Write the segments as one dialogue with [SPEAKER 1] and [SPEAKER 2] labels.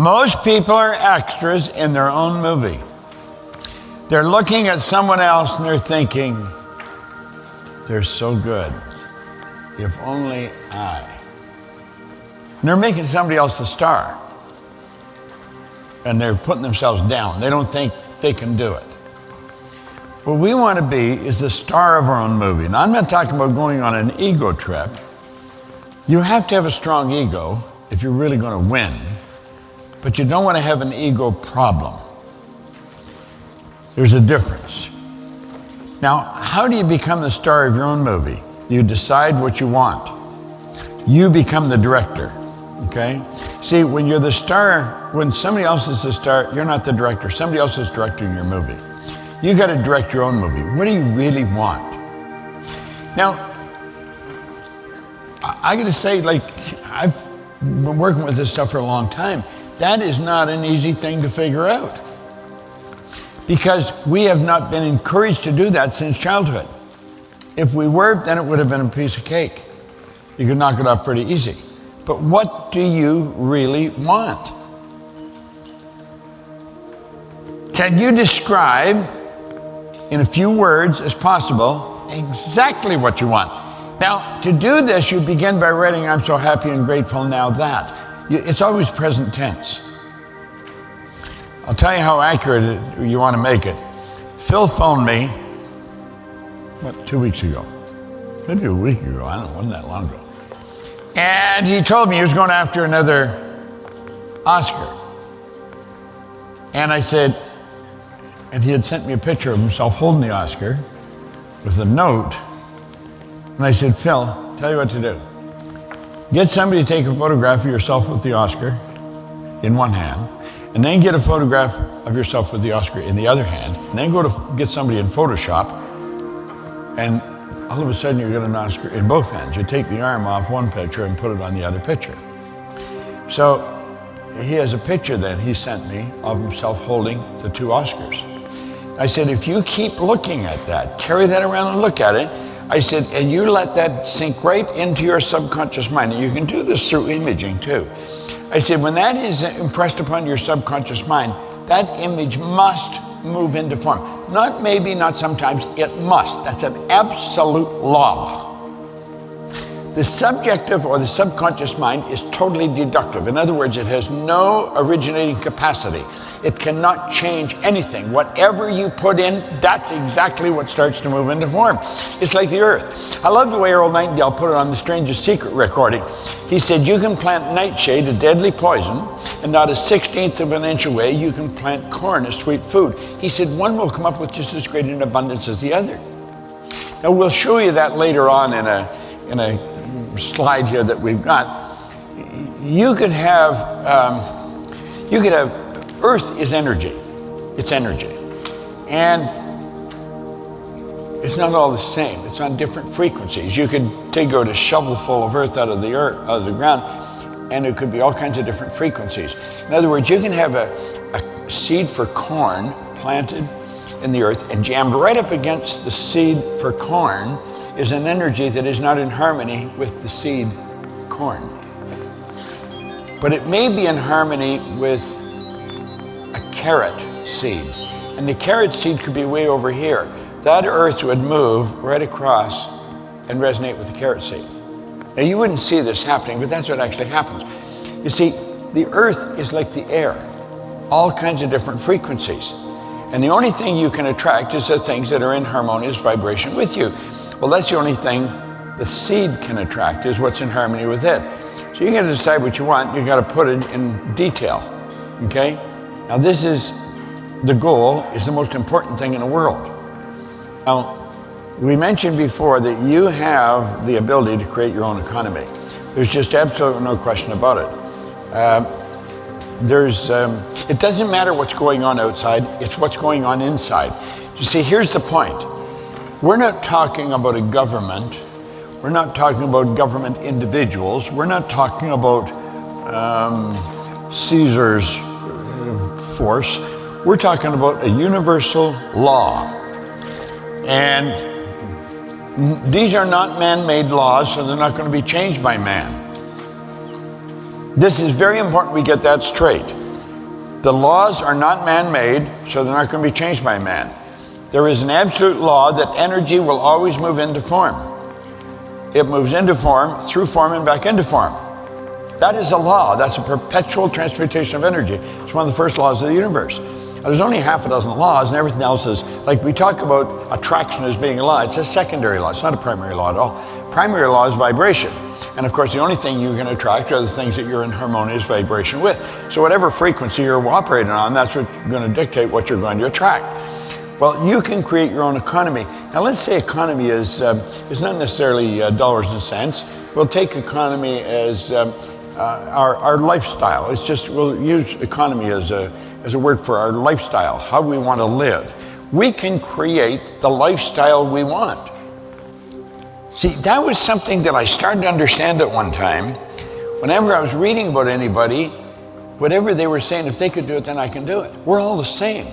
[SPEAKER 1] Most people are extras in their own movie. They're looking at someone else and they're thinking, they're so good. If only I. And they're making somebody else the star. And they're putting themselves down. They don't think they can do it. What we want to be is the star of our own movie. Now, I'm not talking about going on an ego trip. You have to have a strong ego if you're really going to win. But you don't want to have an ego problem. There's a difference. Now, how do you become the star of your own movie? You decide what you want. You become the director, okay? See, when you're the star, when somebody else is the star, you're not the director. Somebody else is directing your movie. You got to direct your own movie. What do you really want? Now, I got to say, like, I've been working with this stuff for a long time. That is not an easy thing to figure out. Because we have not been encouraged to do that since childhood. If we were, then it would have been a piece of cake. You could knock it off pretty easy. But what do you really want? Can you describe, in a few words as possible, exactly what you want? Now, to do this, you begin by writing, I'm so happy and grateful now that. It's always present tense. I'll tell you how accurate you want to make it. Phil phoned me, 2 weeks ago? Maybe a week ago, I don't know, it wasn't that long ago. And he told me he was going after another Oscar. And I said, and he had sent me a picture of himself holding the Oscar with a note. And I said, Phil, tell you what to do. Get somebody to take a photograph of yourself with the Oscar in one hand, and then get a photograph of yourself with the Oscar in the other hand, and then go to get somebody in Photoshop, and all of a sudden you get an Oscar in both hands. You take the arm off one picture and put it on the other picture. So he has a picture then he sent me of himself holding the two Oscars. I said, if you keep looking at that, carry that around and look at it, I said, and you let that sink right into your subconscious mind, and you can do this through imaging too. I said, when that is impressed upon your subconscious mind, that image must move into form. Not maybe, not sometimes, it must. That's an absolute law. The subjective or the subconscious mind is totally deductive. In other words, it has no originating capacity. It cannot change anything. Whatever you put in, that's exactly what starts to move into form. It's like the earth. I love the way Earl Nightingale put it on the Strangest Secret recording. He said, you can plant nightshade, a deadly poison, and not a 16th of an inch away, you can plant corn, a sweet food. He said, one will come up with just as great an abundance as the other. Now, we'll show you that later on in a slide here that we've got. You could have Earth is energy. It's energy. And it's not all the same. It's on different frequencies. You could out a shovel full of earth out of the ground, and it could be all kinds of different frequencies. In other words, you can have a seed for corn planted in the earth, and jammed right up against the seed for corn is an energy that is not in harmony with the seed corn. But it may be in harmony with a carrot seed. And the carrot seed could be way over here. That earth would move right across and resonate with the carrot seed. Now, you wouldn't see this happening, but that's what actually happens. You see, the earth is like the air, all kinds of different frequencies. And the only thing you can attract is the things that are in harmonious vibration with you. Well, that's the only thing the seed can attract, is what's in harmony with it. So you got to decide what you want. You got to put it in detail, okay? Now, this is the goal, is the most important thing in the world. Now, we mentioned before that you have the ability to create your own economy. There's just absolutely no question about it. It doesn't matter what's going on outside, it's what's going on inside. You see, here's the point. We're not talking about a government. We're not talking about government individuals. We're not talking about Caesar's force. We're talking about a universal law. And these are not man-made laws, so they're not going to be changed by man. This is very important we get that straight. The laws are not man-made, so they're not going to be changed by man. There is an absolute law that energy will always move into form. It moves into form, through form, and back into form. That is a law. That's a perpetual transmutation of energy. It's one of the first laws of the universe. There's only half a dozen laws, and everything else is, like we talk about attraction as being a law. It's a secondary law. It's not a primary law at all. Primary law is vibration. And of course, the only thing you can attract are the things that you're in harmonious vibration with. So whatever frequency you're operating on, that's what's going to dictate what you're going to attract. Well, you can create your own economy. Now, let's say economy is not necessarily dollars and cents. We'll take economy as our lifestyle. It's just, we'll use economy as a word for our lifestyle, how we want to live. We can create the lifestyle we want. See, that was something that I started to understand at one time. Whenever I was reading about anybody, whatever they were saying, if they could do it, then I can do it. We're all the same.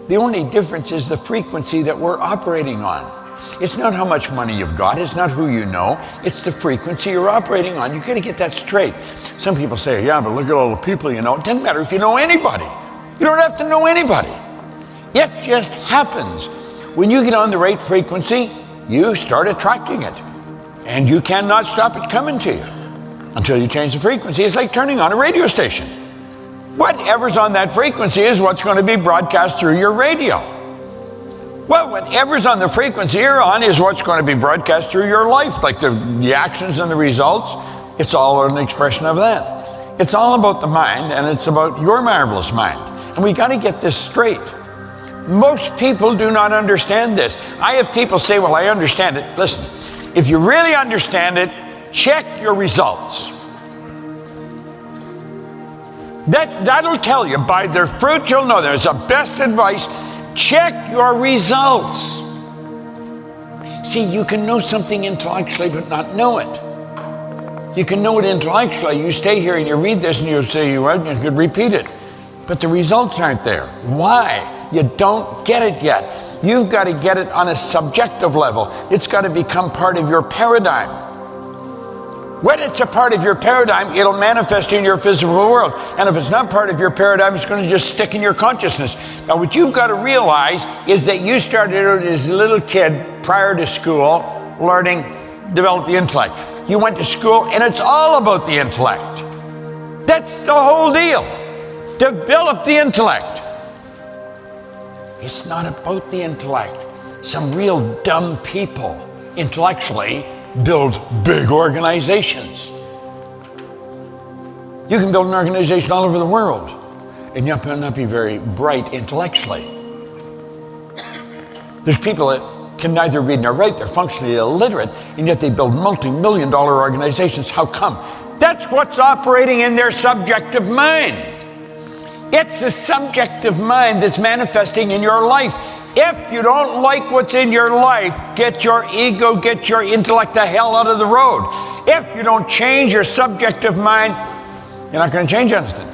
[SPEAKER 1] The only difference is the frequency that we're operating on. It's not how much money you've got, it's not who you know, it's the frequency you're operating on. You gotta get that straight. Some people say, yeah, but look at all the people you know. It doesn't matter if you know anybody. You don't have to know anybody. It just happens. When you get on the right frequency, you start attracting it. And you cannot stop it coming to you until you change the frequency. It's like turning on a radio station. Whatever's on that frequency is what's going to be broadcast through your radio. Well, whatever's on the frequency you're on is what's going to be broadcast through your life, like the actions and the results. It's all an expression of that. It's all about the mind, and it's about your marvelous mind. And we got to get this straight. Most people do not understand this. I have people say, well, I understand it. Listen, if you really understand it, check your results. That'll tell you. By their fruit you'll know them. It's the best advice. Check your results. See, you can know something intellectually but not know it. You can know it intellectually. You stay here and you read this and you'll say, well, you could repeat it. But the results aren't there. Why? You don't get it yet. You've got to get it on a subjective level. It's got to become part of your paradigm. When it's a part of your paradigm, it'll manifest in your physical world. And if it's not part of your paradigm, it's going to just stick in your consciousness. Now, what you've got to realize is that you started out as a little kid prior to school, learning, develop the intellect. You went to school, and it's all about the intellect. That's the whole deal. Develop the intellect. It's not about the intellect. Some real dumb people, intellectually, build big organizations. You can build an organization all over the world, and you may not be very bright intellectually. There's people that can neither read nor write. They're functionally illiterate, and yet they build multi-million-dollar organizations. How come? That's what's operating in their subjective mind. It's a subjective mind that's manifesting in your life. If you don't like what's in your life, get your ego, get your intellect the hell out of the road. If you don't change your subjective mind, you're not going to change anything.